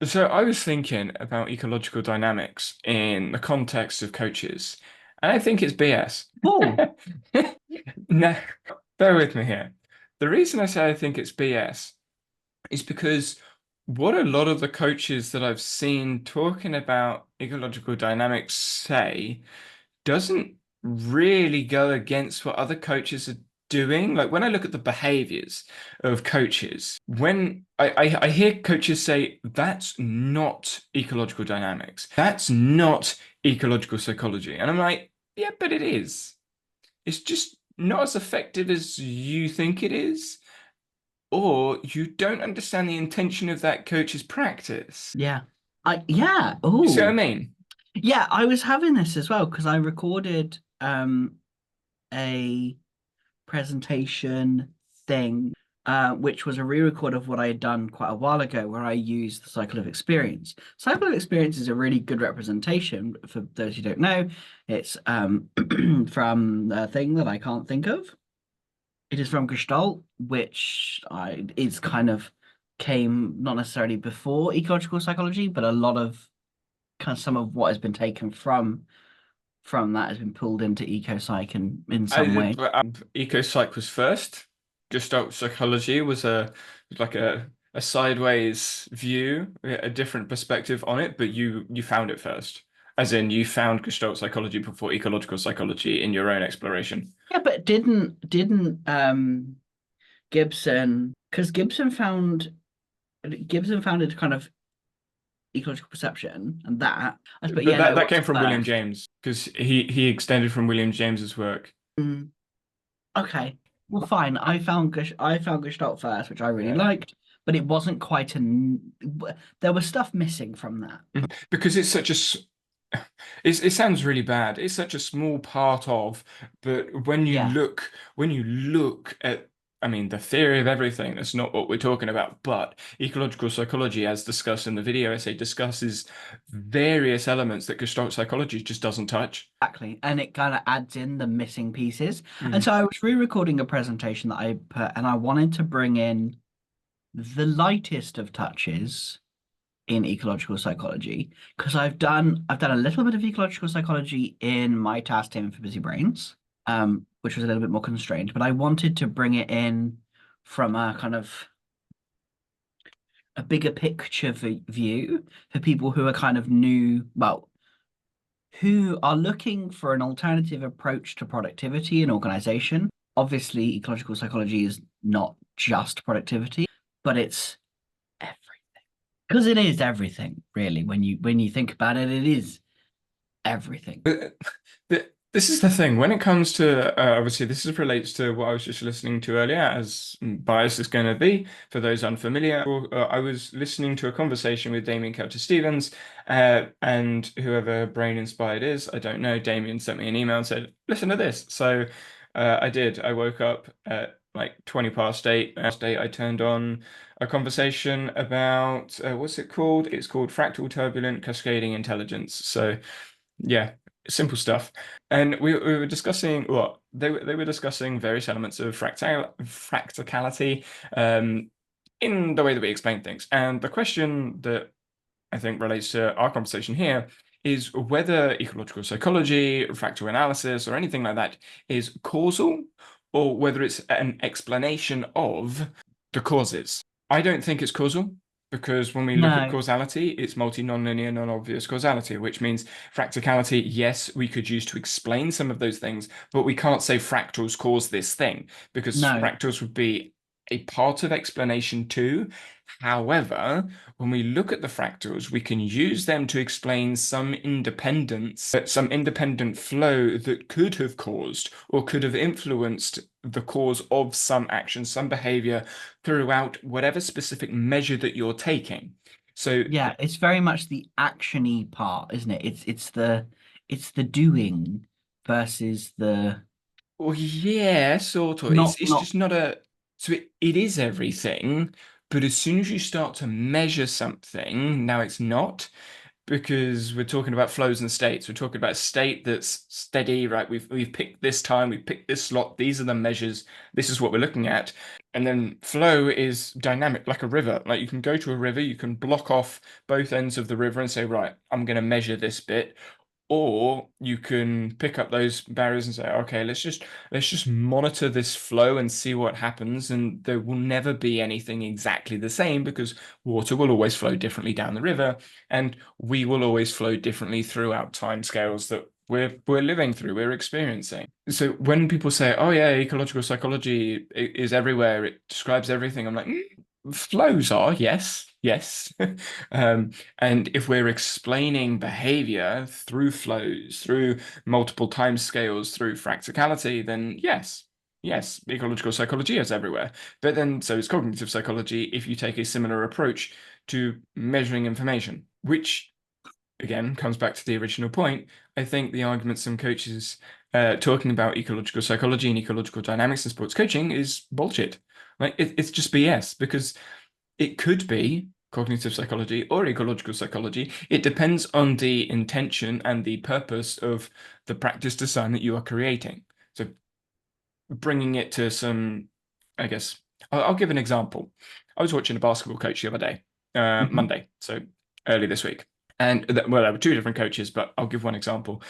So I was thinking about ecological dynamics in the context of coaches, and I think it's BS. Oh, No, bear with me here. The reason I say I think it's BS is because what a lot of the coaches that I've seen talking about ecological dynamics say doesn't really go against what other coaches are doing. Like when I look at the behaviors of coaches, when I hear coaches say that's not ecological dynamics, that's not ecological psychology. And I'm like, yeah, but it is. It's just not as effective as you think it is, or you don't understand the intention of that coach's practice. yeah. Yeah. You see what I Oh, mean? yeah. I was having this as well because I recorded a presentation thing, which was a re-record of what I had done quite a while ago, where I used the cycle of experience. Cycle of experience is a really good representation for those who don't know. It's from a thing that I can't think of. It is from Gestalt, which is kind of came not necessarily before ecological psychology, but a lot of kind of some of what has been taken from that has been pulled into eco psych in some way. Ecopsych was first. Gestalt psychology was like a sideways view, a different perspective on it, but you found it first. As in, you found Gestalt psychology before ecological psychology in your own exploration. Yeah, but didn't Gibson, because Gibson founded kind of ecological perception and that. But But yeah, no, it that was came from William first. James because he extended from William James's work. Mm, okay, well, fine. I found Gestalt first, which I really Yeah. liked, but it wasn't quite there was stuff missing from that. Because it's such it sounds really bad. It's such a small part of, but Yeah, when you look at, I mean, the theory of everything, that's not what we're talking about, but ecological psychology, as discussed in the video essay, discusses various elements that Gestalt psychology just doesn't touch. exactly. And it kind of adds in the missing pieces. And Mm. so I was re-recording a presentation that I put, and I wanted to bring in the lightest of touches in ecological psychology because I've done a little bit of ecological psychology in my task team for Busy Brains, which was a little bit more constrained, but I wanted to bring it in from a kind of a bigger picture view for people who are kind of new, well, who are looking for an alternative approach to productivity and organization. Obviously, ecological psychology is not just productivity, but it's because it is everything, really. When you think about it, it is everything. This is the thing. When it comes to, obviously, this is relates to what I was just listening to earlier, as bias is going to be for those unfamiliar. I was listening to a conversation with Damien Kelter-Stevens, and whoever Brain Inspired is, I don't know. Damien sent me an email and said, "Listen to this." So I did. I woke up at like 20 past eight. Past eight, I turned on a conversation about what's it called? It's called Fractal Turbulent Cascading Intelligence. So yeah, simple stuff. And we were discussing what they were discussing various elements of fractality in the way that we explain things. And the question that I think relates to our conversation here is whether ecological psychology, fractal analysis, or anything like that is causal, or whether it's an explanation of the causes. I don't think it's causal because when we look at No, causality, it's multi-nonlinear, non-obvious causality, which means fractality, yes, we could use to explain some of those things, but we can't say fractals cause this thing because no. fractals would be a part of explanation too. However, when we look at the fractals, we can use them to explain some independent flow that could have caused or could have influenced the cause of some action, some behavior throughout whatever specific measure that you're taking. So, Yeah, it's very much the actiony part, isn't it? It's the doing versus the well, yeah, sort of. It's not just not a, so it is everything, but as soon as you start to measure something, now it's not. because we're talking about flows and states. We're talking about a state that's steady, right? We've picked this time, we've picked this slot. These are the measures. This is what we're looking at. And then flow is dynamic, like a river. Like you can go to a river, you can block off both ends of the river and say, right, I'm going to measure this bit. Or you can pick up those barriers and say, okay, let's just monitor this flow and see what happens. And there will never be anything exactly the same because water will always flow differently down the river, and we will always flow differently throughout time scales that we're living through, we're experiencing. So when people say, "Oh yeah, ecological psychology is everywhere, it describes everything," I'm like, flows are, yes, yes. And if we're explaining behavior through flows, through multiple time scales, through fractality, then yes, yes, ecological psychology is everywhere. But then so is cognitive psychology if you take a similar approach to measuring information, which again comes back to the original point. I think the argument some coaches talking about ecological psychology and ecological dynamics in sports coaching is bullshit. Like it's just BS because it could be cognitive psychology or ecological psychology. It depends on the intention and the purpose of the practice design that you are creating. So bringing it to some, I guess, I'll give an example. I was watching a basketball coach the other day, Mhm. Monday, so early this week. And well, there were two different coaches, but I'll give one example.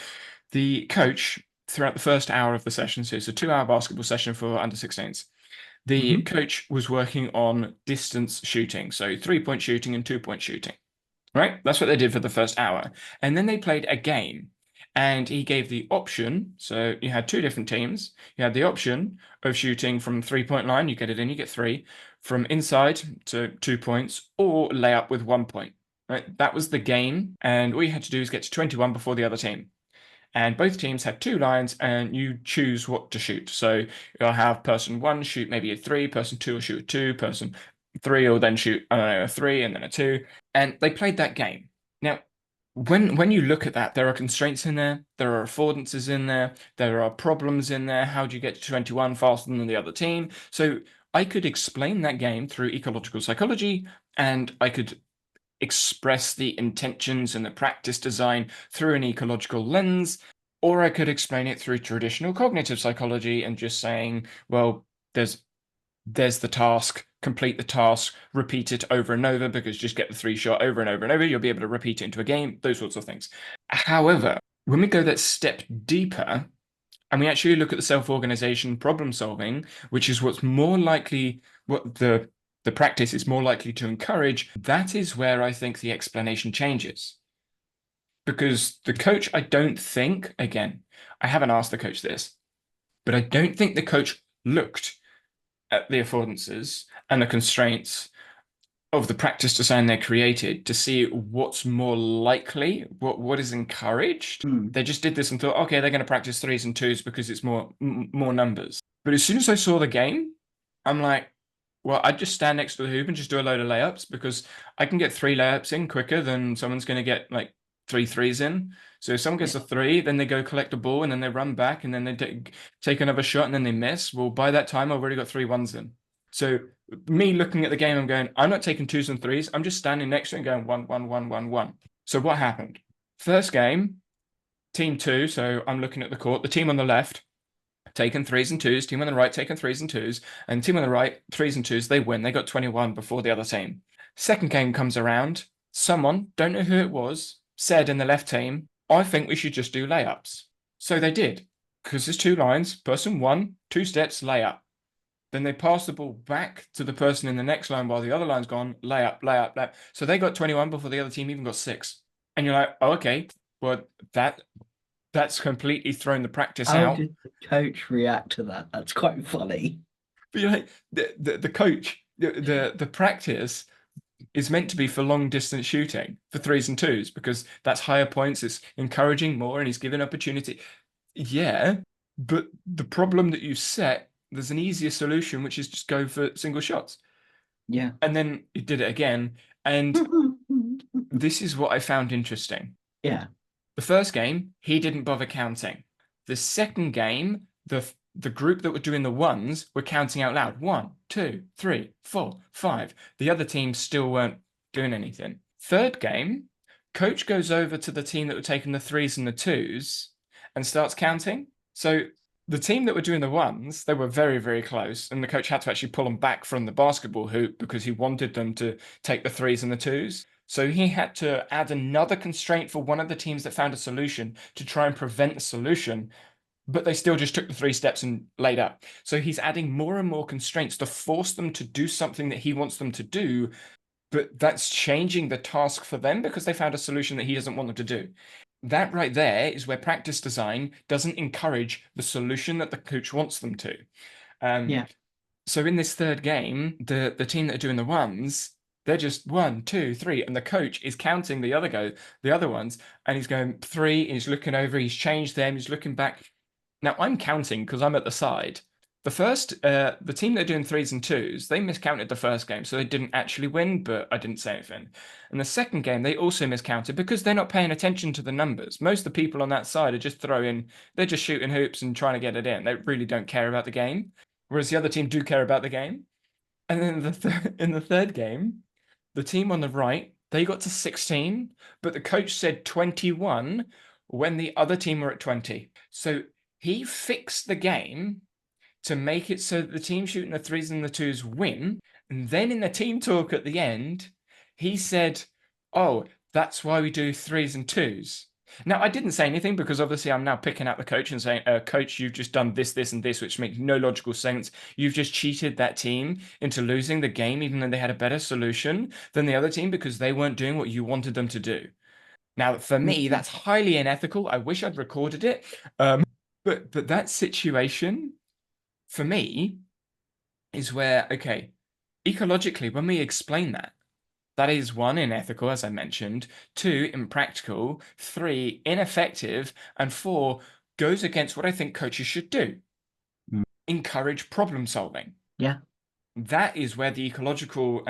The coach, throughout the first hour of the session, so it's a 2 hour basketball session for under 16s, the Mhm. coach was working on distance shooting, so 3-point shooting and 2-point shooting. Right? That's what they did for the first hour. And then they played a game. And he gave the option. So you had two different teams. You had the option of shooting from 3-point line, you get it in, you get three, from inside to 2 points, or lay up with 1 point. Right? That was the game. And all you had to do is get to 21 before the other team. And both teams had two lines, and you choose what to shoot. So you'll have person one shoot maybe a three, person two will shoot a two, person three will then shoot, I don't know, a three and then a two. And they played that game. Now, when you look at that, there are constraints in there are affordances in there are problems in there. How do you get to 21 faster than the other team? So I could explain that game through ecological psychology, and I could express the intentions and the practice design through an ecological lens, or I could explain it through traditional cognitive psychology and just saying, well, there's the task, complete the task, repeat it over and over because just get the three shot over and over and over, you'll be able to repeat it into a game, those sorts of things. However, when we go that step deeper and we actually look at the self-organization problem solving, which is what's more likely what the practice is more likely to encourage, that is where I think the explanation changes. Because the coach, I don't think, again, I haven't asked the coach this, but I don't think the coach looked at the affordances and the constraints of the practice design they created to see what's more likely, what is encouraged. Mm. They just did this and thought, okay, they're going to practice threes and twos because it's more numbers. But as soon as I saw the game, I'm like, well, I'd just stand next to the hoop and just do a load of layups because I can get three layups in quicker than someone's going to get like three threes in. So if someone gets a Yeah. three, then they go collect a ball and then they run back and then they take another shot and then they miss. Well, by that time, I've already got three ones in. So me looking at the game, I'm going, I'm not taking twos and threes. I'm just standing next to it and going one, one, one, one, one. So what happened? First game, team two. So I'm looking at the court. The team on the left taking threes and twos. Team on the right taking threes and twos. And team on the right, threes and twos. They win. They got 21 before the other team. Second game comes around. Someone, don't know who it was, said in the left team, I think we should just do layups. So they did. Because there's two lines. Person one, two steps, layup. Then they pass the ball back to the person in the next line while the other line's gone, layup, layup, layup. So they got 21 before the other team even got six. And you're like, oh, okay, well, that's completely thrown the practice How out. did the coach react to that? That's quite funny. But you're like, the coach, the practice is meant to be for long distance shooting, for threes and twos, because that's higher points, it's encouraging more, and he's giving opportunity. Yeah, but the problem that you set, there's an easier solution, which is just go for single shots. Yeah. And then he did it again. And this is what I found interesting. Yeah. The first game, he didn't bother counting. The second game, the group that were doing the ones were counting out loud. One, two, three, four, five. The other teams still weren't doing anything. Third game, Coach goes over to the team that were taking the threes and the twos and starts counting. So the team that were doing the ones, they were very, very close. And the coach had to actually pull them back from the basketball hoop because he wanted them to take the threes and the twos. So he had to add another constraint for one of the teams that found a solution to try and prevent the solution, but they still just took the 3 steps and laid up. So he's adding more and more constraints to force them to do something that he wants them to do, but that's changing the task for them because they found a solution that he doesn't want them to do. That right there is where practice design doesn't encourage the solution that the coach wants them to. Um, Yeah. so in this third game, the team that are doing the ones, they're just 1, 2, 3, and the coach is counting the other ones, and he's going three. He's looking over. He's changed them. He's looking back. Now I'm counting because I'm at the side. The team that are doing threes and twos, they miscounted the first game, so they didn't actually win, but I didn't say anything. And the second game, they also miscounted because they're not paying attention to the numbers. Most of the people on that side are just they're just shooting hoops and trying to get it in. They really don't care about the game, whereas the other team do care about the game. And then in the third game, the team on the right, they got to 16, but the coach said 21 when the other team were at 20. So he fixed the game to make it so that the team shooting the threes and the twos win. And then in the team talk at the end, he said, "Oh, that's why we do threes and twos." Now, I didn't say anything because obviously I'm now picking out the coach and saying, Coach, you've just done this, this, and this, which makes no logical sense. You've just cheated that team into losing the game, even though they had a better solution than the other team because they weren't doing what you wanted them to do. Now, for me, Yeah. that's highly unethical. I wish I'd recorded it. But that situation for me is where, okay, ecologically, when we explain that, that is one, unethical, as I mentioned, two, impractical, three, ineffective, and four, goes against what I think coaches should do: Mm. encourage problem solving. Yeah. That is where the ecological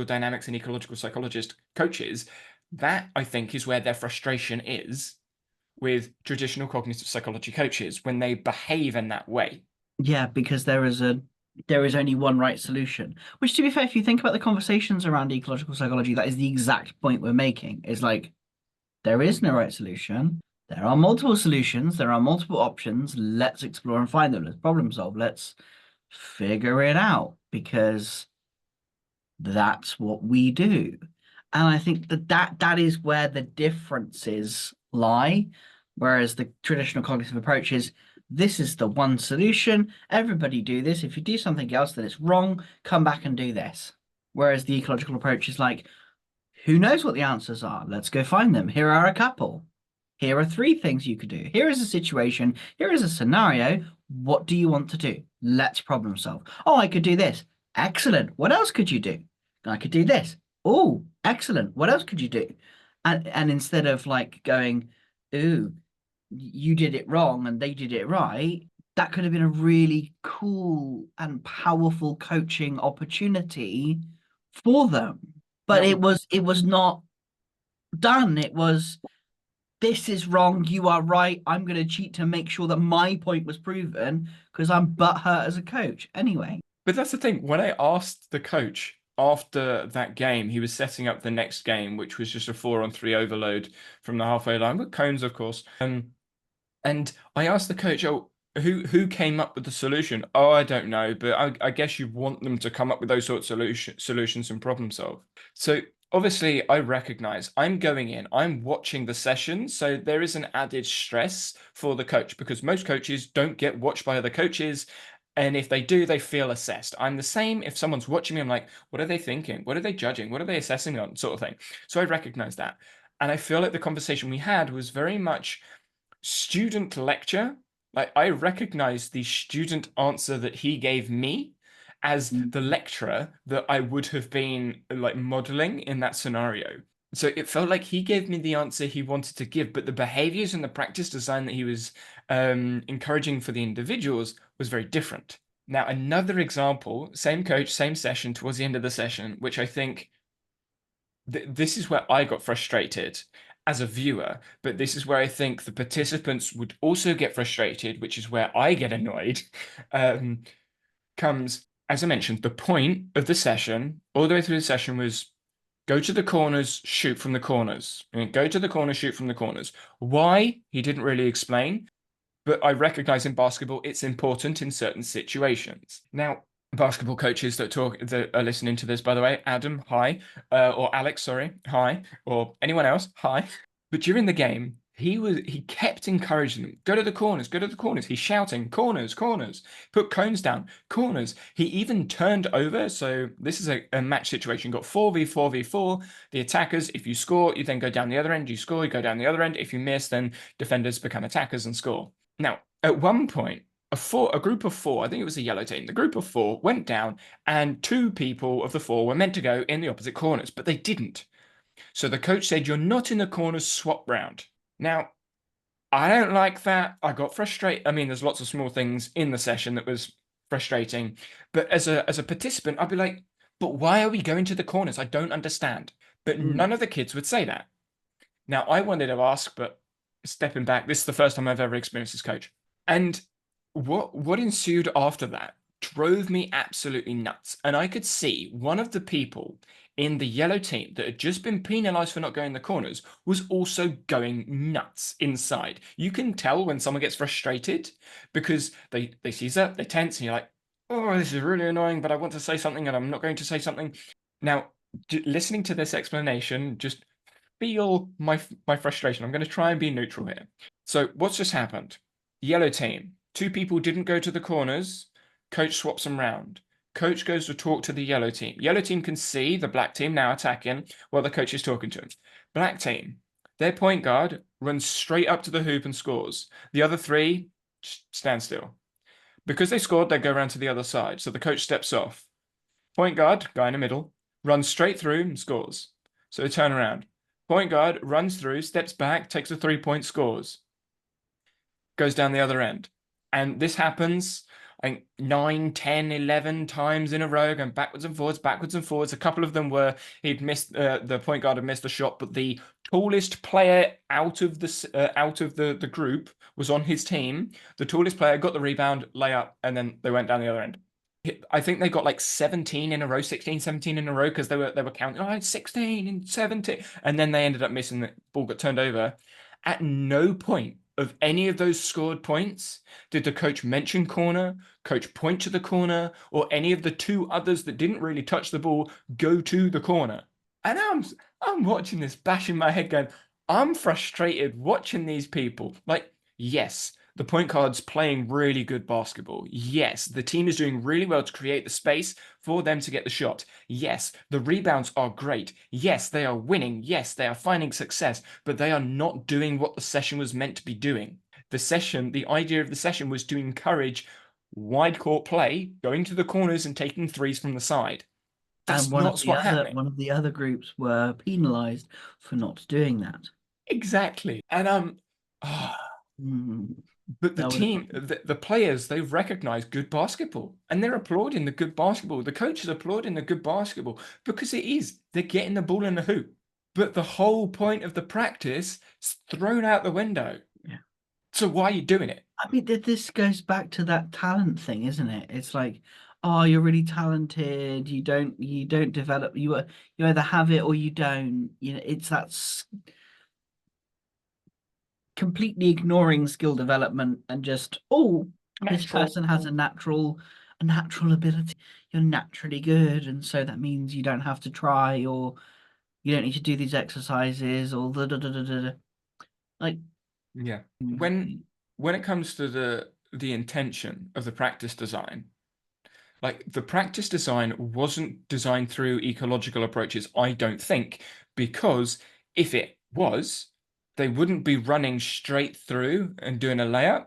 dynamics and ecological psychologist coaches, that I think is where their frustration is with traditional cognitive psychology coaches when they behave in that way. Yeah, because there is only one right solution. Which, to be fair, if you think about the conversations around ecological psychology, that is the exact point we're making. Is like there is no right solution. There are multiple solutions. There are multiple options. Let's explore and find them. Let's problem solve. Let's figure it out because that's what we do. And I think that is where the differences lie. Whereas the traditional cognitive approach is this is the one solution. Everybody do this. If you do something else, then it's wrong. Come back and do this. Whereas the ecological approach is like, who knows what the answers are? Let's go find them. Here are a couple. Here are three things you could do. Here is a situation. Here is a scenario. What do you want to do? Let's problem solve. Oh, I could do this. Excellent. What else could you do? I could do this. Oh, excellent. What else could you do? And instead of like going, ooh, you did it wrong and they did it right, that could have been a really cool and powerful coaching opportunity for them. But Now, it was not done. It was this is wrong, you are right. I'm going to cheat to make sure that my point was proven because I'm butthurt as a coach. Anyway. but that's the thing. When I asked the coach after that game, he was setting up the next game, which was just a 4-on-3 overload from the halfway line with cones, of course. And I asked the coach, "Oh, who came up with the solution?" "Oh, I don't know, but I guess you want them to come up with those sorts of solutions and problem solve." So obviously, I recognize I'm going in, I'm watching the session, so there is an added stress for the coach because most coaches don't get watched by other coaches. And if they do, they feel assessed. I'm the same. If someone's watching me, I'm like, what are they thinking? What are they judging? What are they assessing on? Sort of thing. So I recognize that. And I feel like the conversation we had was very much student lecture. Like I recognize the student answer that he gave me as the lecturer that I would have been like modeling in that scenario. So it felt like he gave me the answer he wanted to give, but the behaviors and the practice design that he was encouraging for the individuals was very different. Now, another example, same coach, same session towards the end of the session, which I think this is where I got frustrated as a viewer, but this is where I think the participants would also get frustrated, which is where I get annoyed. Um, Comes, as I mentioned, the point of the session, all the way through the session was Go to the corners, shoot from the corners. Go to the corners, shoot from the corners. Why? He didn't really explain, but I recognize in basketball it's important in certain situations. Now, basketball coaches that are listening to this, by the way, Adam, hi, or Alex, sorry, hi, or anyone else, hi. But during the game, he kept encouraging them. Go to the corners, go to the corners. He's shouting, corners, corners. Put cones down, corners. He even turned over. So this is a match situation. Got 4v4v4. The attackers, if you score, you then go down the other end. You score, you go down the other end. If you miss, then defenders become attackers and score. Now, at one point, a group of four, I think it was a yellow team, the group of four went down, and two people of the four were meant to go in the opposite corners, but they didn't. So the coach said, "You're not in the corners, swap round." Now, I don't like that. I got frustrated. I mean, there's lots of small things in the session that was frustrating, but as a participant, I'd be like, "But why are we going to the corners? I don't understand." But Mm. none of the kids would say that. Now, I wanted to ask, but stepping back, this is the first time I've ever experienced this coach. And what ensued after that drove me absolutely nuts. And I could see one of the people in the yellow team that had just been penalized for not going in the corners was also going nuts inside. You can tell when someone gets frustrated because they seize up, they tense, and you're like, oh, this is really annoying, but I want to say something and I'm not going to say something. Now, listening to this explanation just feel my frustration. I'm going to try and be neutral here. So what's just happened? Yellow team. Two people didn't go to the corners. Coach swaps them round. Coach goes to talk to the yellow team. Yellow team can see the black team now attacking while the coach is talking to him. Black team. Their point guard runs straight up to the hoop and scores. The other three stand still. Because they scored, they go around to the other side. So the coach steps off. Point guard, guy in the middle, runs straight through and scores. So they turn around. Point guard runs through, steps back, takes a 3 point, scores, goes down the other end. And this happens, I think, 9, 10, 11 times in a row, going backwards and forwards, backwards and forwards. A couple of them were he'd missed, the point guard had missed a shot, but the tallest player out of the group was on his team. The tallest player got the rebound, layup, and then they went down the other end. I think they got like 17 in a row, 16, 17 in a row because they were counting, oh, it's 16 and 17. And then they ended up missing the ball got turned over. At no point of any of those scored points did the coach mention corner, coach point to the corner, or any of the two others that didn't really touch the ball go to the corner. And I'm watching this, bashing my head, going, I'm frustrated watching these people. Like, yes, the point guard's playing really good basketball. Yes, the team is doing really well to create the space for them to get the shot. Yes, the rebounds are great. Yes, they are winning. Yes, they are finding success, but they are not doing what the session was meant to be doing. The idea of the session was to encourage wide court play, going to the corners and taking threes from the side. And That's not what's happening. one of the other groups were penalized for not doing that. Exactly. And ah, Mm. but the That would team, the players, they've recognized good basketball and they're applauding the good basketball. The coaches applauding the good basketball because it is. They're getting the ball in the hoop. But the whole point of the practice is thrown out the window. yeah. So why are you doing it? I mean, this goes back to that talent thing, isn't it? It's like, oh, you're really talented. You don't develop. You either have it or you don't. You know, it's completely ignoring skill development and just, oh, this Natural. person has a natural ability. You're naturally good, and so that means you don't have to try, or you don't need to do these exercises, or the. Like, Yeah. When mm, when it comes to the intention of the practice design, like the practice design wasn't designed through ecological approaches, I don't think, because if it was, they wouldn't be running straight through and doing a layup.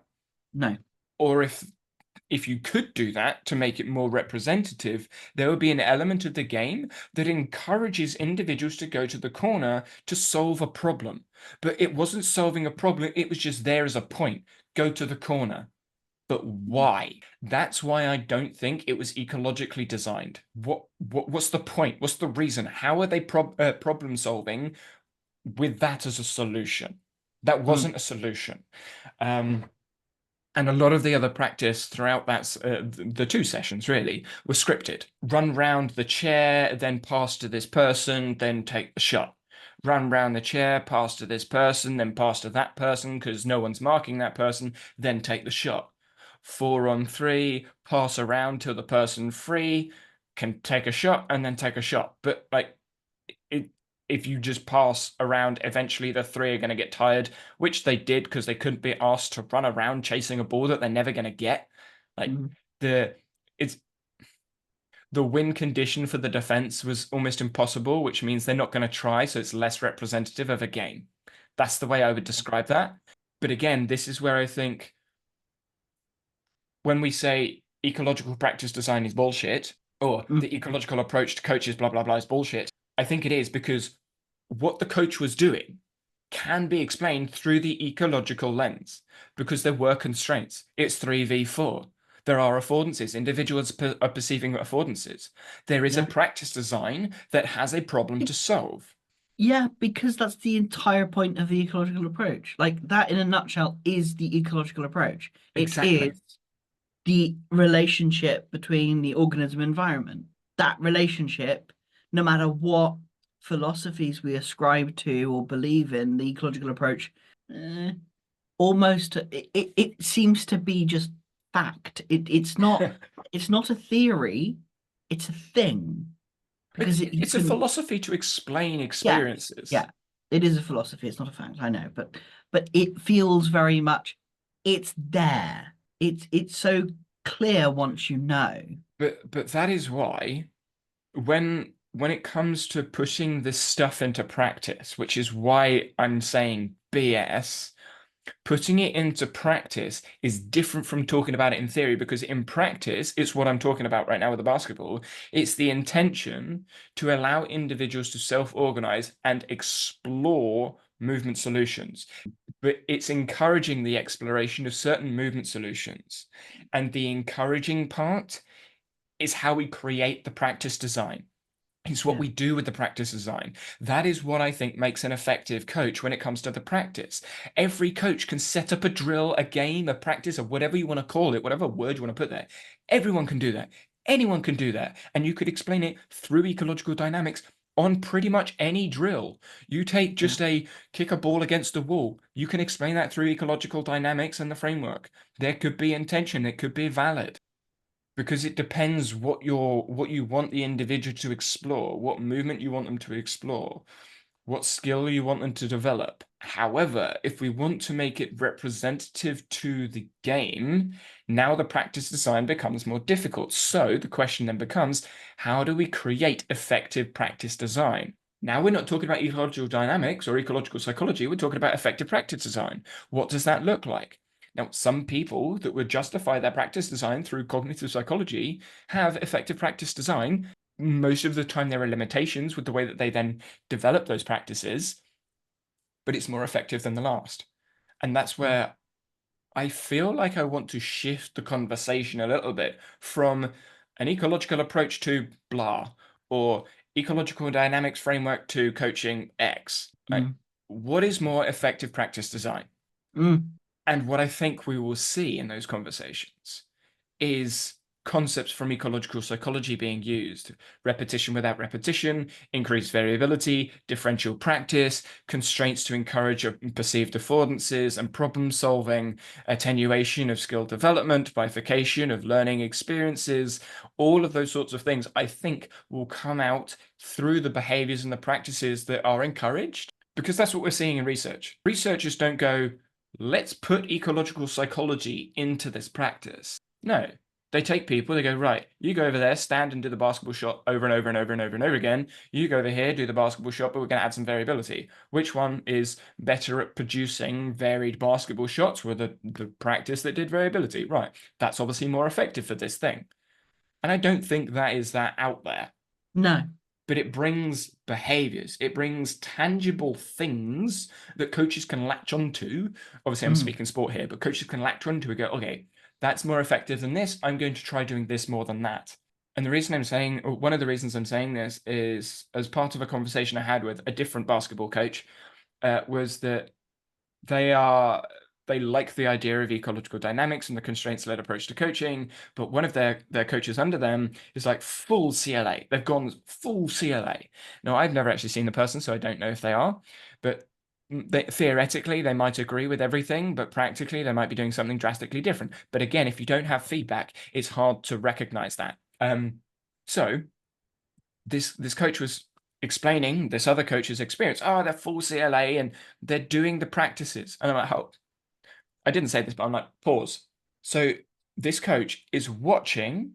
no. Or if you could do that to make it more representative, there would be an element of the game that encourages individuals to go to the corner to solve a problem. But it wasn't solving a problem, it was just there as a point. Go to the corner. But why? That's why I don't think it was ecologically designed. What's the point? What's the reason? How are they problem solving with that as a solution? That Mm. wasn't a solution. Um, And a lot of the other practice throughout the two sessions really were scripted. Run round the chair, then pass to this person, then take the shot. Run round the chair, pass to this person, then pass to that person because no one's marking that person, then take the shot. 4 on 3, pass around till the person free can take a shot and then take a shot. But like it, if you just pass around, eventually the three are going to get tired, which they did because they couldn't be asked to run around chasing a ball that they're never going to get. Like Mm. the it's the win condition for the defense was almost impossible, which means they're not going to try, so it's less representative of a game. That's the way I would describe that. But again, this is where I think when we say ecological practice design is bullshit, or Mm. the ecological approach to coaches, blah, blah, blah, is bullshit, I think it is because what the coach was doing can be explained through the ecological lens because there were constraints. It's 3v4. There are affordances. Individuals are perceiving affordances. There is a Yeah. practice design that has a problem to solve. Yeah, because that's the entire point of the ecological approach. Like that in a nutshell is the ecological approach. It Exactly. is the relationship between the organism and environment. That relationship, no matter what philosophies we ascribe to or believe in, the ecological approach, eh, almost it seems to be just fact. It's not a theory, it's a thing because you It's a can philosophy to explain yeah, experiences. yeah. It is a philosophy, it's not a fact, I know, but it feels very much it's there. It's so clear once you know. But that is why when it comes to putting this stuff into practice, which is why I'm saying BS, putting it into practice is different from talking about it in theory because in practice, it's what I'm talking about right now with the basketball. It's the intention to allow individuals to self-organize and explore movement solutions. But it's encouraging the exploration of certain movement solutions. And the encouraging part is how we create the practice design. It's what Yeah. we do with the practice design. That is what I think makes an effective coach when it comes to the practice. Every coach can set up a drill, a game, a practice, or whatever you want to call it, whatever word you want to put there. Everyone can do that. Anyone can do that. And you could explain it through ecological dynamics on pretty much any drill. You take Yeah. just a kick a ball against the wall. You can explain that through ecological dynamics and the framework. There could be intention, it could be valid because it depends what you want the individual to explore, what movement you want them to explore, what skill you want them to develop. However, if we want to make it representative to the game, now the practice design becomes more difficult. So the question then becomes, how do we create effective practice design? Now we're not talking about ecological dynamics or ecological psychology, we're talking about effective practice design. What does that look like? Now, some people that would justify their practice design through cognitive psychology have effective practice design. Most of the time, there are limitations with the way that they then develop those practices, but it's more effective than the last. And that's Yeah. where I feel like I want to shift the conversation a little bit from an ecological approach to blah or ecological dynamics framework to coaching X. Like, Mm. what is more effective practice design? Mm. And what I think we will see in those conversations is concepts from ecological psychology being used. Repetition without repetition, increased variability, differential practice, constraints to encourage perceived affordances and problem solving, attenuation of skill development, bifurcation of learning experiences, all of those sorts of things, I think will come out through the behaviors and the practices that are encouraged. Because that's what we're seeing in research. Researchers don't go, let's put ecological psychology into this practice. No, they take people, they go, right, you go over there, stand and do the basketball shot over and over and over and over and over again. You go over here, do the basketball shot, but we're going to add some variability. Which one is better at producing varied basketball shots with the practice that did variability? Right, that's obviously more effective for this thing. And I don't think that is that out there, No. but it brings behaviors, it brings tangible things that coaches can latch onto. Obviously, I'm Mm. speaking sport here, but coaches can latch onto and go, okay, that's more effective than this. I'm going to try doing this more than that. And the reason I'm saying, or one of the reasons I'm saying this is as part of a conversation I had with a different basketball coach, was that they are they like the idea of ecological dynamics and the constraints-led approach to coaching, but one of their coaches under them is like full CLA. They've gone full CLA. Now, I've never actually seen the person, so I don't know if they are, but theoretically, they might agree with everything, but practically, they might be doing something drastically different. But again, if you don't have feedback, it's hard to recognize that. So this coach was explaining this other coach's experience. Oh, they're full CLA and they're doing the practices. And I'm like, oh, I didn't say this, but I'm like, pause. So this coach is watching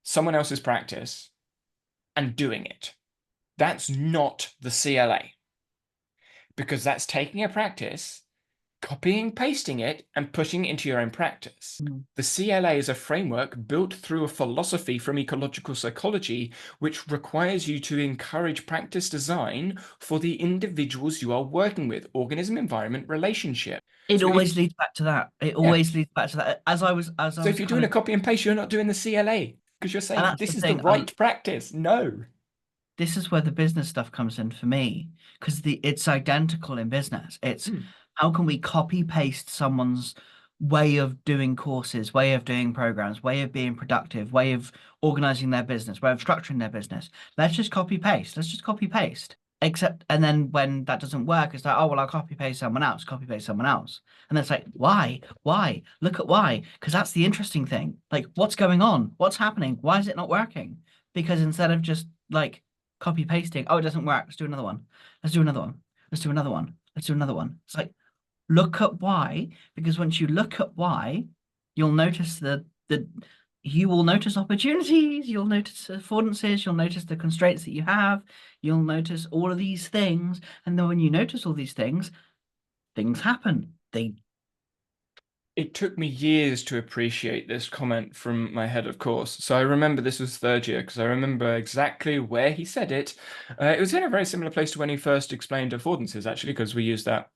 someone else's practice and doing it. That's not the CLA because that's taking a practice, copying, pasting it, and putting it into your own practice. Mm. The CLA is a framework built through a philosophy from ecological psychology, which requires you to encourage practice design for the individuals you are working with, organism, environment, relationship. It So if always leads back to that. It yeah, always leads back to that. As I so if was you're kind doing a of, copy and paste, you're not doing the CLA because you're and saying that's the this is the thing. right practice. No. This is where the business stuff comes in for me because the it's identical in business. It's Hmm. how can we copy paste someone's way of doing courses, way of doing programs, way of being productive, way of organizing their business, way of structuring their business. Let's just copy paste. Let's just copy paste. Except, and then when that doesn't work, it's like, oh, well, I'll copy paste someone else, copy paste someone else. And then it's like, why? Why? Look at why. Because that's the interesting thing. Like, what's going on? What's happening? Why is it not working? Because instead of just like copy pasting. Oh, it doesn't work. Let's do another one. Let's do another one. Let's do another one. Let's do another one. It's like look at why, because once you look at why, you'll notice the you will notice opportunities, you'll notice affordances, you'll notice the constraints that you have, you'll notice all of these things, and then when you notice all these things, things happen. They It took me years to appreciate this comment from my head of course. So I remember this was third year because I remember exactly where he said it. It was in a very similar place to when he first explained affordances, actually, because we used that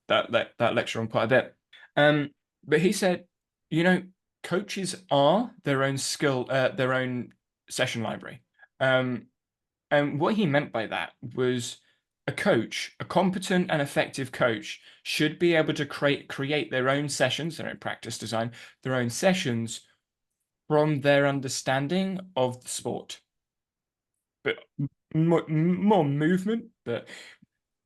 lecture on quite a bit. Um, but he said, you know, coaches are their own session library. Um, and what he meant by that was a coach, a competent and effective coach, should be able to create their own sessions, their own practice design, their own sessions from their understanding of the sport. But more movement, but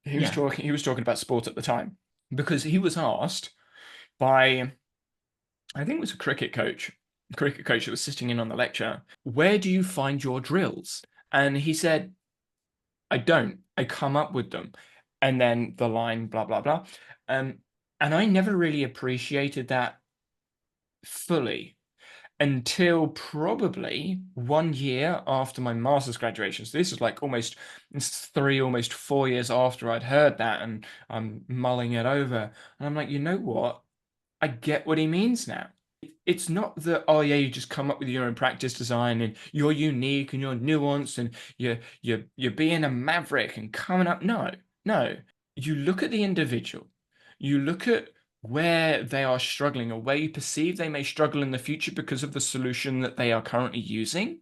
yeah. he was talking about sport at the time because he was asked by I think it was a cricket coach that was sitting in on the lecture, where do you find your drills? And he said, I don't. I come up with them. And then the line, blah, blah, blah. Um, and I never really appreciated that fully until probably 1 year after my master's graduation. So this is like it's 4 years after I'd heard that, and I'm mulling it over. And I'm like, you know what? I get what he means now. It's not that, oh yeah, you just come up with your own practice design and you're unique and you're nuanced and you're being a maverick and coming up. No, no. You look at the individual, you look at where they are struggling or where you perceive they may struggle in the future because of the solution that they are currently using.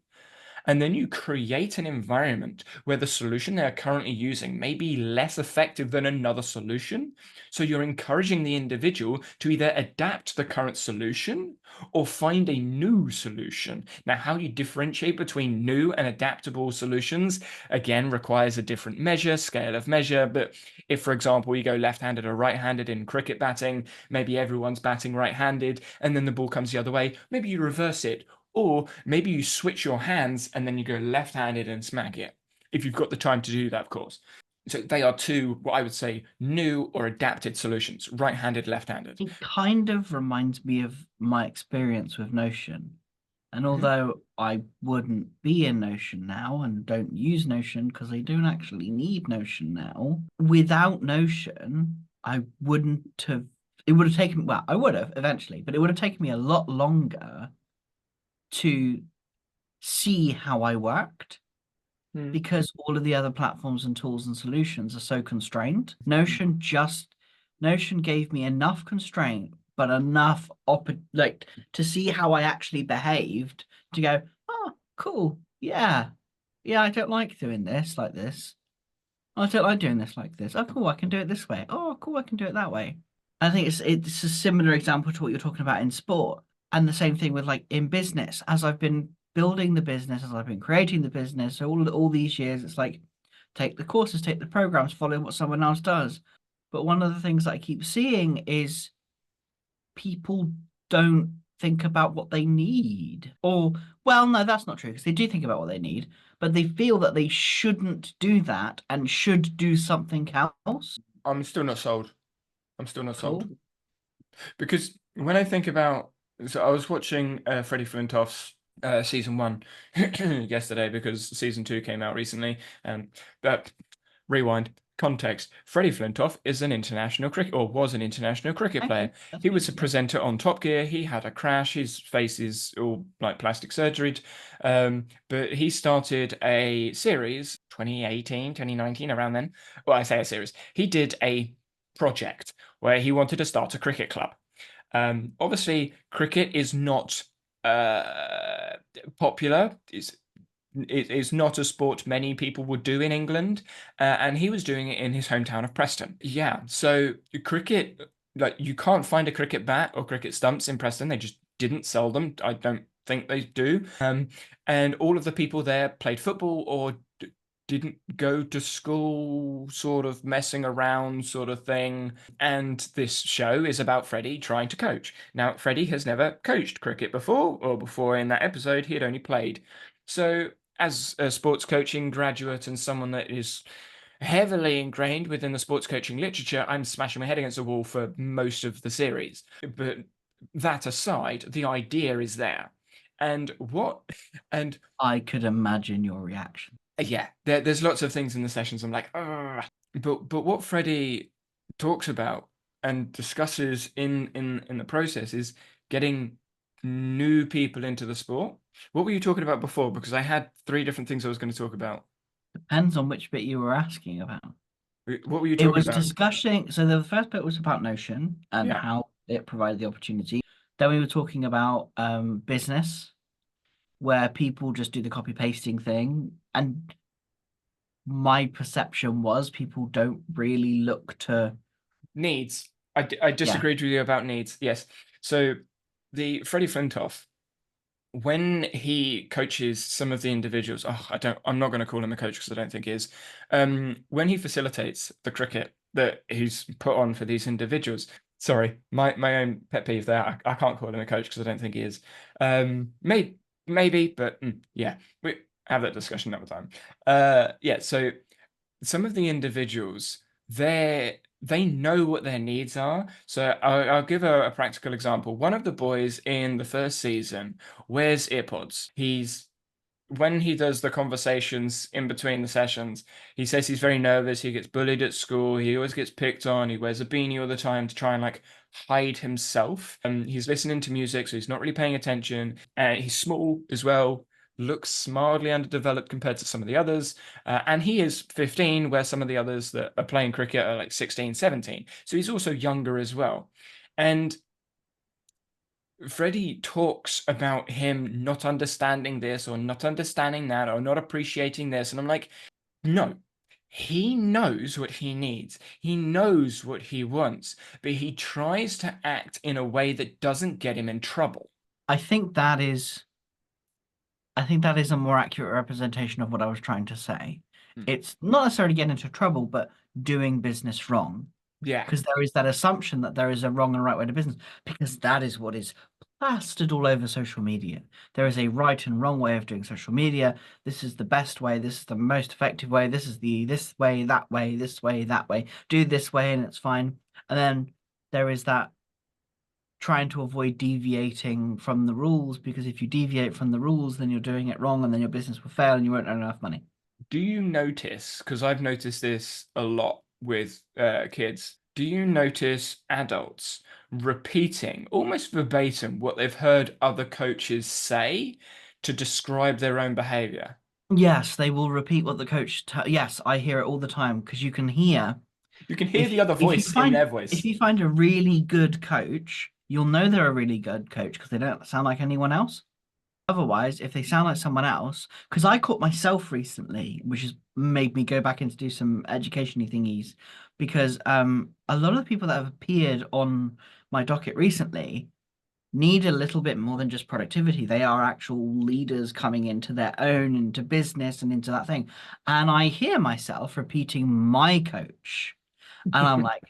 And then you create an environment where the solution they are currently using may be less effective than another solution. So you're encouraging the individual to either adapt the current solution or find a new solution. Now, how you differentiate between new and adaptable solutions, again, requires a different measure, scale of measure. But if, for example, you go left-handed or right-handed in cricket batting, maybe everyone's batting right-handed and then the ball comes the other way, maybe you reverse it. Or maybe you switch your hands and then you go left-handed and smack it. If you've got the time to do that, of course. So they are two, what I would say, new or adapted solutions, right-handed, left-handed. It kind of reminds me of my experience with Notion. And Mhm. although I wouldn't be in Notion now and don't use Notion because I don't actually need Notion now, without Notion, I wouldn't have, it would have taken, well, I would have eventually, but it would have taken me a lot longer to see how I worked Mm. because all of the other platforms and tools and solutions are so constrained. Notion gave me enough constraint, but enough like to see how I actually behaved to go, oh, cool. Yeah. Yeah, I don't like doing this like this. I don't like doing this like this. Oh, cool, I can do it this way. Oh, cool, I can do it that way. I think it's a similar example to what you're talking about in sport. And the same thing with like in business. As I've been building the business, as I've been creating the business, all these years, it's like take the courses, take the programs, follow what someone else does. But one of the things that I keep seeing is people don't think about what they need. Or, well, no, that's not true because they do think about what they need, but they feel that they shouldn't do that and should do something else. I'm still not sold. I'm still not sold. Cool. Because when I think about, so I was watching Freddie Flintoff's season one yesterday because season two came out recently. But rewind context: Freddie Flintoff is an international cricket, or was an international cricket player. Okay, that's He good. was a Yeah. presenter on Top Gear. He had a crash. His face is all like plastic surgery. But he started a series 2018, 2019, around then. Well, I say a series. He did a project where he wanted to start a cricket club. Obviously, cricket is not uh, popular. It is not a sport many people would do in England, and he was doing it in his hometown of Preston. Yeah, so cricket, like you can't find a cricket bat or cricket stumps in Preston. They just didn't sell them. I don't think they do. And all of the people there played football or didn't go to school, sort of messing around, sort of thing. And this show is about Freddie trying to coach. Now, Freddie has never coached cricket before, or before in that episode, he had only played. So, as a sports coaching graduate and someone that is heavily ingrained within the sports coaching literature, I'm smashing my head against the wall for most of the series. But that aside, the idea is there. And what, and I could imagine your reaction. yeah, there's lots of things in the sessions I'm like, ugh. But what Freddie talks about and discusses in the process is getting new people into the sport. What were you talking about before? Because I had three different things I was going to talk about. Depends on which bit you were asking about. What were you It talking was about? discussing, so the first bit was about Notion and Yeah, how it provided the opportunity. Then we were talking about business, where people just do the copy pasting thing. And my perception was people don't really look to, needs. I yeah, disagreed with you about needs. Yes. So the Freddie Flintoff, when he coaches some of the individuals, I'm not going to call him a coach because I don't think he is. When he facilitates the cricket that he's put on for these individuals, sorry, my own pet peeve there. I can't call him a coach because I don't think he is. Maybe, but yeah, we have that discussion another time. Yeah, so some of the individuals, they know what their needs are. So I'll give a practical example. One of the boys in the first season wears earpods. He's when he does the conversations in between the sessions, he says he's very nervous. He gets bullied at school. He always gets picked on. He wears a beanie all the time to try and like hide himself. He's listening to music, so he's not really paying attention. He's small as well, looks mildly underdeveloped compared to some of the others. And he is 15, where some of the others that are playing cricket are like 16, 17. So he's also younger as well. And Freddie talks about him not understanding this or not understanding that or not appreciating this. And I'm like, no, he knows what he needs. He knows what he wants, but he tries to act in a way that doesn't get him in trouble. I think that is, I think that is a more accurate representation of what I was trying to say. Hmm. It's not necessarily getting into trouble, but doing business wrong. Yeah. Because there is that assumption that there is a wrong and right way to business, because that is what is plastered all over social media. There is a right and wrong way of doing social media. This is the best way. This is the most effective way. This is the this way, that way, this way, that way. Do this way and it's fine. And then there is that trying to avoid deviating from the rules, because if you deviate from the rules, then you're doing it wrong and then your business will fail and you won't earn enough money. Do you notice, because I've noticed this a lot with kids, do you notice adults repeating almost verbatim what they've heard other coaches say to describe their own behavior? Yes, they will repeat what the coach yes, I hear it all the time because you can hear You can hear the other if you voice in their find if voice. you find a really good coach, you'll know they're a really good coach because they don't sound like anyone else. Otherwise, if they sound like someone else, because I caught myself recently, which has made me go back in to do some education-y thingies, because a lot of the people that have appeared on my docket recently need a little bit more than just productivity. They are actual leaders coming into their own, into business and into that thing. And I hear myself repeating my coach. And I'm like,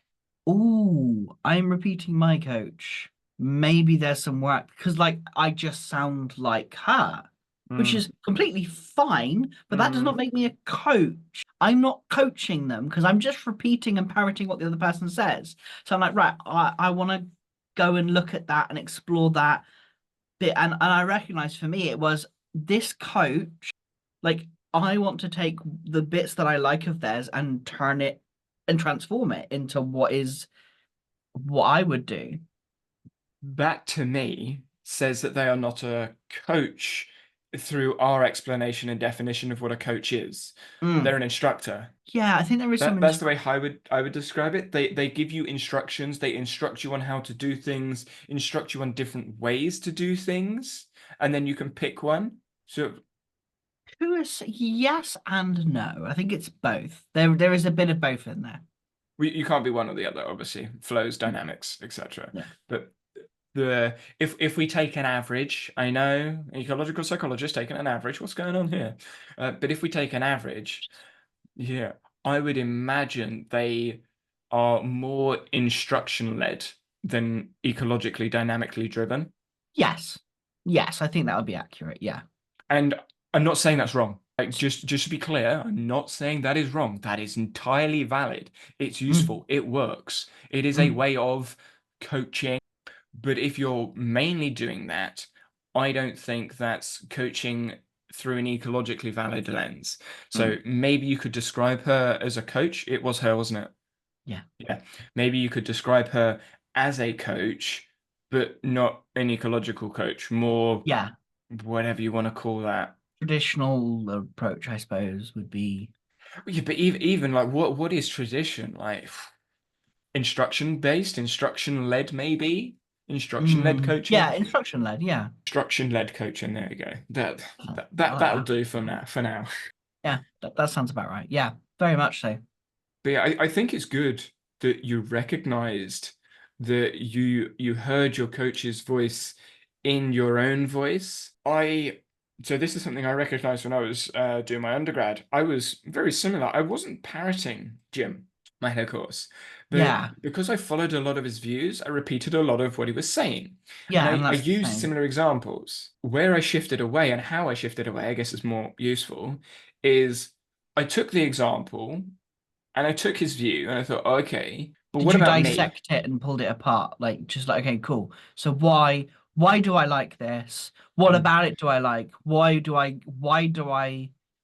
ooh, I'm repeating my coach. Maybe there's some work because like I just sound like her, which Mm, is completely fine, but that does not mm. make me a coach. I'm not coaching them because I'm just repeating and parroting what the other person says. So I'm like, right, I want to go and look at that and explore that bit. And I recognize for me it was this coach, like I want to take the bits that I like of theirs and turn it and transform it into what I would do. That to me says that they are not a coach through our explanation and definition of what a coach is. Mm. They're an instructor. Yeah, I think there is some That's the way I would describe it. They give you instructions, they instruct you on how to do things, instruct you on different ways to do things, and then you can pick one. So yes and no. I think it's both. There is a bit of both in there. you can't be one or the other, obviously. Flows, dynamics, etc. Yeah. But if we take an average, I know ecological psychologists taking an average, what's going on here? But if we take an average, yeah, I would imagine they are more instruction led than ecologically dynamically driven. Yes. Yes, I think that would be accurate. Yeah. And I'm not saying that's wrong. Like just to be clear, I'm not saying that is wrong. That is entirely valid. It's Mm. useful. It works. It is a Mm. way of coaching. But if you're mainly doing that, I don't think that's coaching through an ecologically valid lens. So Mm. maybe you could describe her as a coach. It was her, wasn't it? Yeah. Yeah. Maybe you could describe her as a coach, but not an ecological coach, more Yeah. whatever you want to call that. Traditional approach, I suppose, would be Yeah, but even like what is tradition? Like instruction based, instruction led, maybe instruction led coaching. yeah, instruction led. Yeah. Instruction-led coaching. There you go. That Oh, that, I that like that'll that. do for now. For now. Yeah, that sounds about right. Yeah, very much so. But yeah, I think it's good that you recognized that you heard your coach's voice in your own voice. So this is something I recognized when I was doing my undergrad. I was very similar. I wasn't parroting Jim, my head course, but Yeah. because I followed a lot of his views, I repeated a lot of what he was saying. And Yeah, and I that's the used same. similar examples. Where I shifted away and how I shifted away, I guess is more useful, is I took the example and I took his view and I thought, oh, okay, but Did what you about me? dissect it and pulled it apart? Like just like, okay, cool. So why do I like this? What And about it do I like? Why I am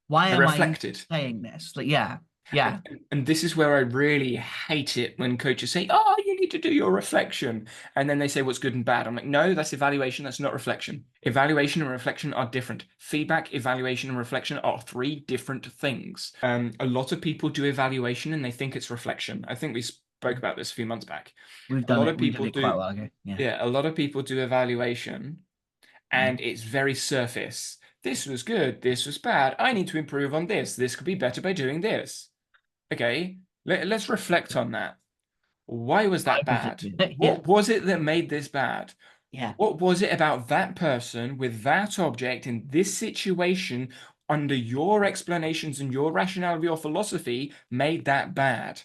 I reflected. saying this? Like yeah. Yeah. And this is where I really hate it when coaches say, oh, you need to do your reflection. And then they say what's good and bad. I'm like, no, that's evaluation. That's not reflection. Evaluation and reflection are different. Feedback, evaluation, and reflection are three different things. A lot of people do evaluation and they think it's reflection. I think we spoke about this a few months back. A lot of We did people it quite a do, while ago. Yeah. yeah, a lot of people do evaluation Mm. and it's very surface. This was good. This was bad. I need to improve on this. This could be better by doing this. Okay, let's reflect on that. Why was Why that was it bad? good? Yeah. What was it that made this bad? Yeah. What was it about that person with that object in this situation under your explanations and your rationale of your philosophy made that bad?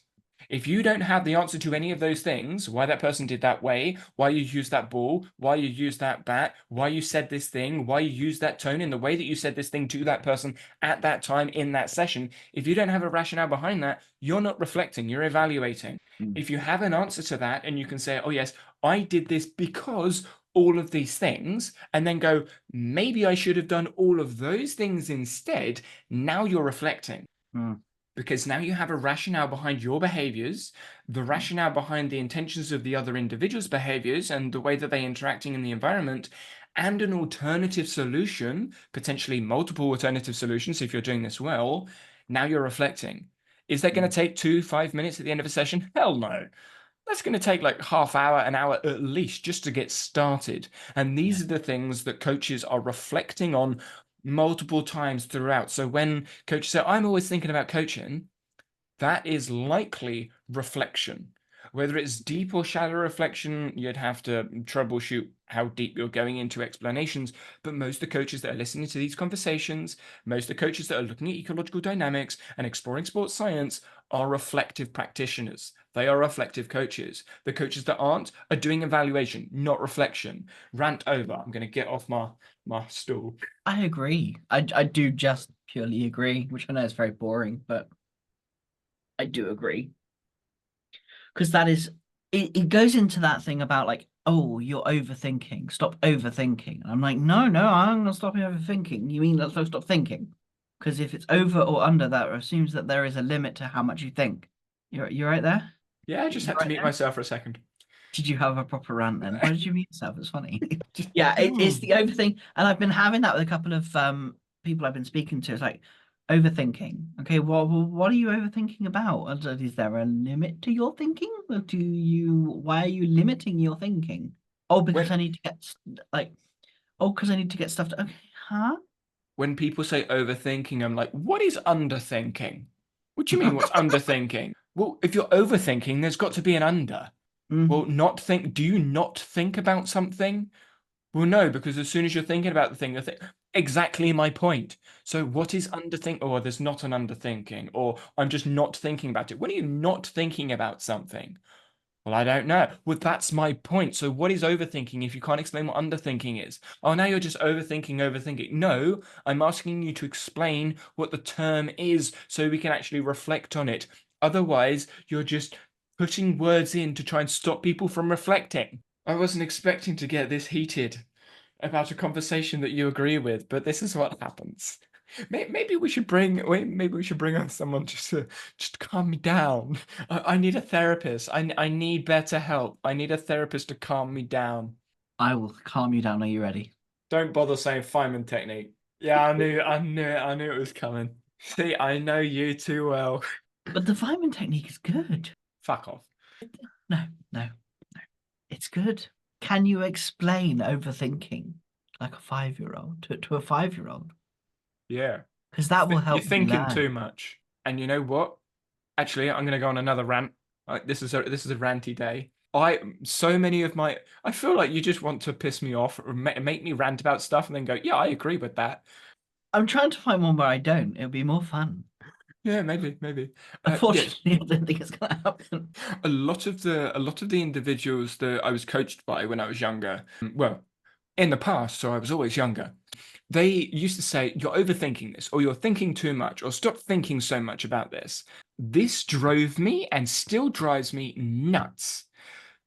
If you don't have the answer to any of those things, why that person did that way, why you used that ball, why you used that bat, why you said this thing, why you used that tone in the way that you said this thing to that person at that time in that session, if you don't have a rationale behind that, you're not reflecting, you're evaluating. Mm. If you have an answer to that and you can say, oh, yes, I did this because all of these things, and then go, maybe I should have done all of those things instead, now you're reflecting Mm. because now you have a rationale behind your behaviors, the rationale behind the intentions of the other individual's behaviors and the way that they're interacting in the environment, and an alternative solution, potentially multiple alternative solutions if you're doing this well. Now you're reflecting. Is that going Mm. to take 5 minutes at the end of a session? Hell no. That's going to take like half hour, an hour at least just to get started. And Yeah. these are the things that coaches are reflecting on multiple times throughout. So when coaches say, I'm always thinking about coaching, that is likely reflection. Whether it's deep or shallow reflection, you'd have to troubleshoot how deep you're going into explanations. But most of the coaches that are listening to these conversations, most of the coaches that are looking at ecological dynamics and exploring sports science are reflective practitioners. They are reflective coaches. The coaches that aren't are doing evaluation, not reflection. Rant over. I'm going to get off my stool. I agree. I do just purely agree, which I know is very boring, but I do agree. Because that is it goes into that thing about like, oh, you're overthinking. Stop overthinking. And I'm like, no, no, I'm gonna stop overthinking. You mean let's stop thinking? Because if it's over or under, that assumes that there is a limit to how much you think. You're right there? Yeah, I just You're had to right mute there? myself for a second. Did you have a proper rant then? Why did you mute yourself? It's funny. Just, Yeah, it's hmm. the overthink, and I've been having that with a couple of people I've been speaking to. It's like overthinking. Okay, well, what are you overthinking about? Is there a limit to your thinking? Or why are you limiting your thinking? Oh, because When I need to get like, oh, because I need to get stuff to. Okay, huh? when people say overthinking, I'm like, what is underthinking? What do you mean, what's underthinking? Well, if you're overthinking, there's got to be an under. Well, Mm. not think, do you not think about something? Well, no, because as soon as you're thinking about the thing, you think, exactly my point. So what is underthink? Or there's not an underthinking, or I'm just not thinking about it. When are you not thinking about something? Well, I don't know. Well, that's my point. So, what is overthinking if you can't explain what underthinking is? Oh, now you're just overthinking. No, I'm asking you to explain what the term is so we can actually reflect on it. Otherwise, you're just putting words in to try and stop people from reflecting. I wasn't expecting to get this heated about a conversation that you agree with, but this is what happens. Maybe we should maybe we should bring on someone just calm me down. I need a therapist. I need better help. I need a therapist to calm me down. I will calm you down. Are you ready? Don't bother saying Feynman technique. Yeah, I knew it was coming. See, I know you too well. But the Feynman technique is good. Fuck off. No, no, no. It's good. Can you explain overthinking like a 5-year-old to a 5-year-old? Yeah. Because that will You're help you thinking too learn. much. And you know what? Actually, I'm going to go on another rant. This is a ranty day. So many of my I feel like you just want to piss me off or make me rant about stuff and then go, yeah, I agree with that. I'm trying to find one where I don't. It'll be more fun. Yeah, maybe. Yes, Unfortunately, I don't think it's gonna happen. a lot of the individuals that I was coached by when I was younger, well, in the past, so I was always younger. They used to say, you're overthinking this, or you're thinking too much, or stop thinking so much about this. This drove me and still drives me nuts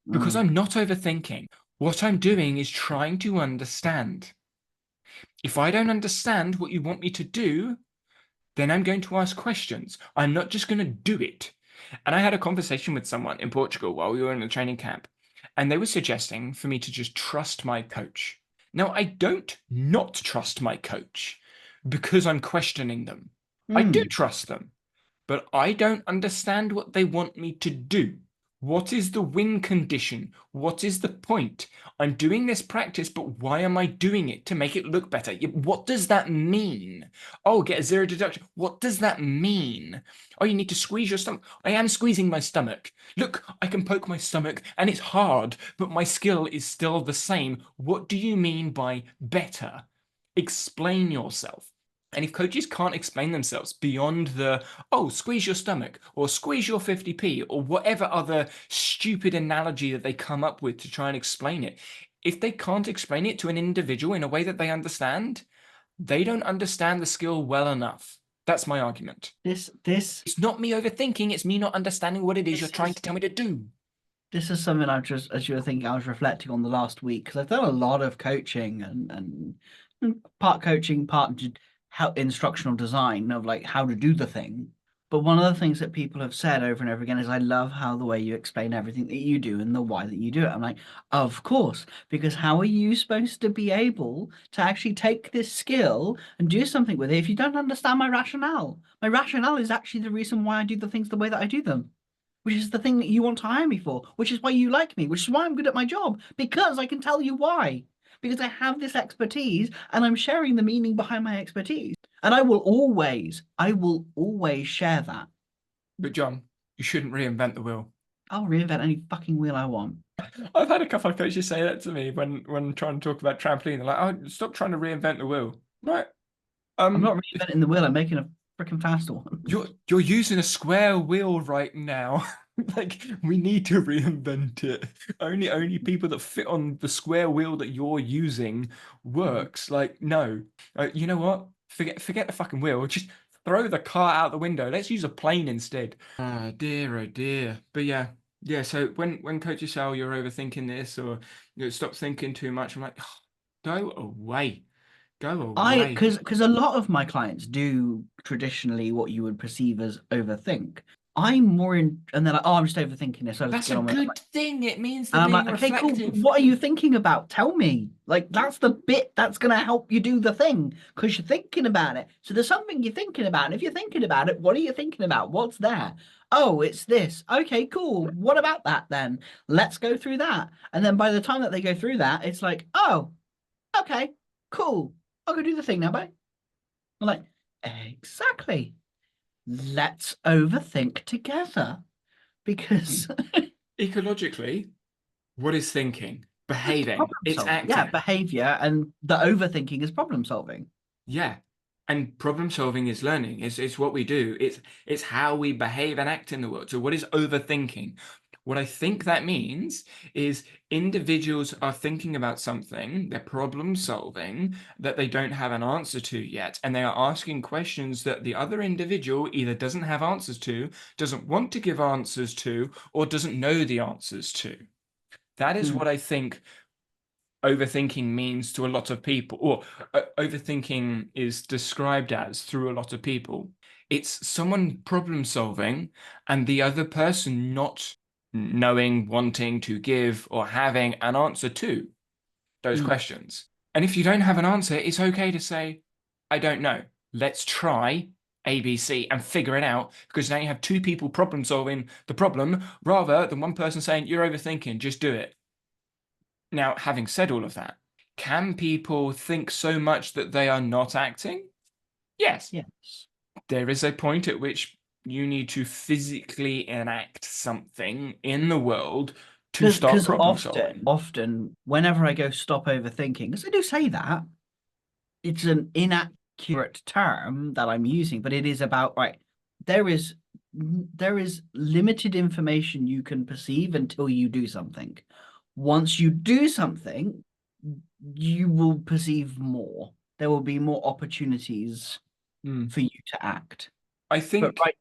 because Mm, I'm not overthinking. What I'm doing is trying to understand. If I don't understand what you want me to do, then I'm going to ask questions. I'm not just going to do it. And I had a conversation with someone in Portugal while we were in the training camp, and they were suggesting for me to just trust my coach. Now, I don't not trust my coach because I'm questioning them. I do mm. trust them, but I don't understand what they want me to do. What is the win condition? What is the point? I'm doing this practice, but why am I doing it? To make it look better. What does that mean? Oh, get a zero deduction. What does that mean? Oh, you need to squeeze your stomach. I am squeezing my stomach. Look, I can poke my stomach and it's hard, but my skill is still the same. What do you mean by better? Explain yourself. And if coaches can't explain themselves beyond the, oh, squeeze your stomach or squeeze your 50p or whatever other stupid analogy that they come up with to try and explain it, if they can't explain it to an individual in a way that they understand, they don't understand the skill well enough. That's my argument. This this It's not me overthinking, it's me not understanding what it is you're this trying is to tell me to do. this is something I've just, as you were thinking, I was reflecting on the last week because I've done a lot of coaching and part coaching, part help instructional design of like how to do the thing. But one of the things that people have said over and over again is, I love how the way you explain everything that you do and the why that you do it. I'm like, of course, because how are you supposed to be able to actually take this skill and do something with it if you don't understand my rationale? My rationale is actually the reason why I do the things the way that I do them. which is the thing that you want to hire me for, which is why you like me, which is why I'm good at my job, because I can tell you why. Because I have this expertise and I'm sharing the meaning behind my expertise. And I will always share that. But John, you shouldn't reinvent the wheel. I'll reinvent any fucking wheel I want. I've had a couple of coaches say that to me when trying to talk about trampoline. They're like, "Oh, stop trying to reinvent the wheel." Right. I'm not If reinventing the wheel, I'm making a freaking faster one. you're using a square wheel right now. Like we need to reinvent it. Only people that fit on the square wheel that you're using works. Like no, you know what? Forget the fucking wheel. Just throw the car out the window. Let's use a plane instead. Oh dear, oh dear. But yeah, yeah. So when coaches say, "Oh, you're overthinking this," or stop thinking too much, I'm like, "Oh, go away, go I away." because a lot of my clients do traditionally what you would perceive as overthink. I'm more in, and they're like, "Oh, I'm just overthinking this. I'll just That's get a on with it." good thing. It means they're And I'm being like, "Okay, cool. reflective. What are you thinking about? Tell me." Like that's the bit that's gonna help you do the thing because you're thinking about it. So there's something you're thinking about, and if you're thinking about it, what are you thinking about? What's there? Oh, it's this. Okay, cool. What about that then? Let's go through that. And then by the time that they go through that, it's like, oh, okay, cool. I'll go do the thing now. Bye. I'm like, exactly. Let's overthink together because Ecologically, what is thinking? it's Behaving. problem It's solving. Yeah, acting. behavior and the overthinking is problem solving. Yeah. And problem solving is learning. It's what we do. It's how we behave and act in the world. So what is overthinking? What I think that means is individuals are thinking about something, they're problem solving that they don't have an answer to yet, and they are asking questions that the other individual either doesn't have answers to, doesn't want to give answers to, or doesn't know the answers to. That is Mm, what I think overthinking means to a lot of people, or overthinking is described as through a lot of people. It's someone problem solving and the other person not knowing, wanting to give, or having an answer to those mm. questions. And if you don't have an answer, it's okay to say, I don't know. Let's try ABC and figure it out because now you have two people problem solving the problem rather than one person saying, You're overthinking, just do it. Now, having said all of that, can people think so much that they are not acting? Yes. Yes. There is a point at which you need to physically enact something in the world to start Because problem solving. often, whenever I go stop overthinking, because I do say that, it's an inaccurate term that I'm using, but it is about, right, there is there is limited information you can perceive until you do something. Once you do something, you will perceive more. There will be more opportunities Hmm. for you to act. I But think right,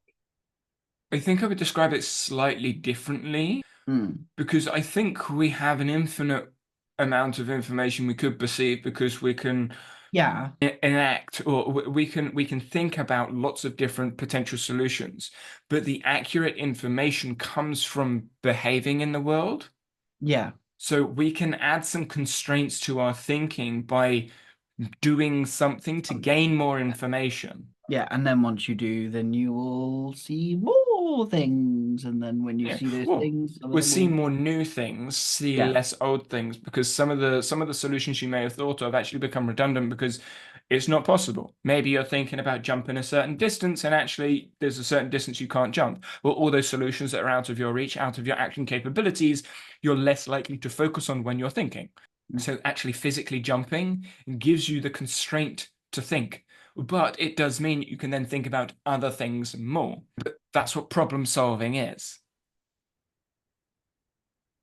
I think I would describe it slightly differently mm, because I think we have an infinite amount of information we could perceive because we can yeah, enact or we can think about lots of different potential solutions, but the accurate information comes from behaving in the world. yeah. So we can add some constraints to our thinking by doing something to gain more information. Yeah, and then once you do, then you will see more things. And then when you Yeah. see those Well, things, some of we'll them see will, more new things, see yeah. less old things, because some of the solutions you may have thought of actually become redundant because it's not possible. Maybe you're thinking about jumping a certain distance, and actually there's a certain distance you can't jump. Well, all those solutions that are out of your reach, out of your action capabilities, you're less likely to focus on when you're thinking. Mm. So actually physically jumping gives you the constraint to think. But it does mean you can then think about other things more. But that's what problem solving is.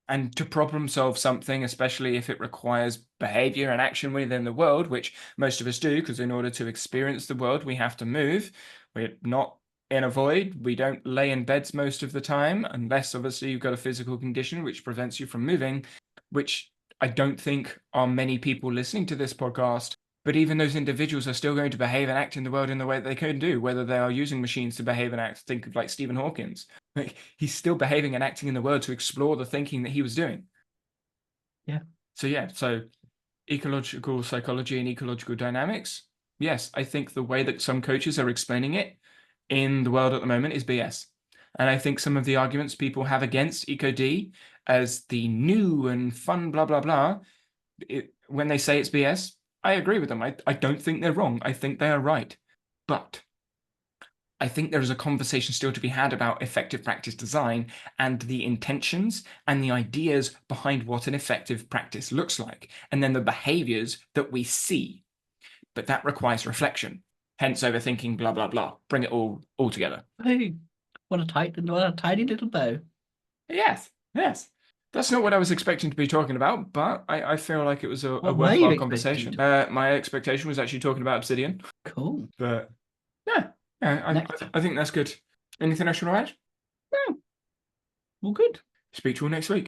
And to problem solve something, especially if it requires behavior and action within the world, which most of us do, because in order to experience the world, we have to move. We're not in a void. We don't lay in beds most of the time, unless obviously you've got a physical condition which prevents you from moving, which I don't think are many people listening to this podcast. But even those individuals are still going to behave and act in the world in the way that they can do, whether they are using machines to behave and act. Think of like Stephen Hawkins. Like he's still behaving and acting in the world to explore the thinking that he was doing. Yeah. So yeah, so ecological psychology and ecological dynamics. Yes, I think the way that some coaches are explaining it in the world at the moment is BS. And I think some of the arguments people have against EcoD as the new and fun blah blah blah, when they say it's BS, I agree with them. I don't think they're wrong. I think they are right. But I think there is a conversation still to be had about effective practice design and the intentions and the ideas behind what an effective practice looks like, and then the behaviors that we see. But that requires reflection. Hence overthinking, blah, blah, blah. Bring it all together. Hey, what a tiny little bow. Yes, yes. That's not what I was expecting to be talking about, but I feel like it was a What were you worthwhile expecting conversation. to? My expectation was actually talking about Obsidian, Cool. but yeah, yeah, Next. I think that's good. Anything else you want to add? No, all good. Speak to you all next week.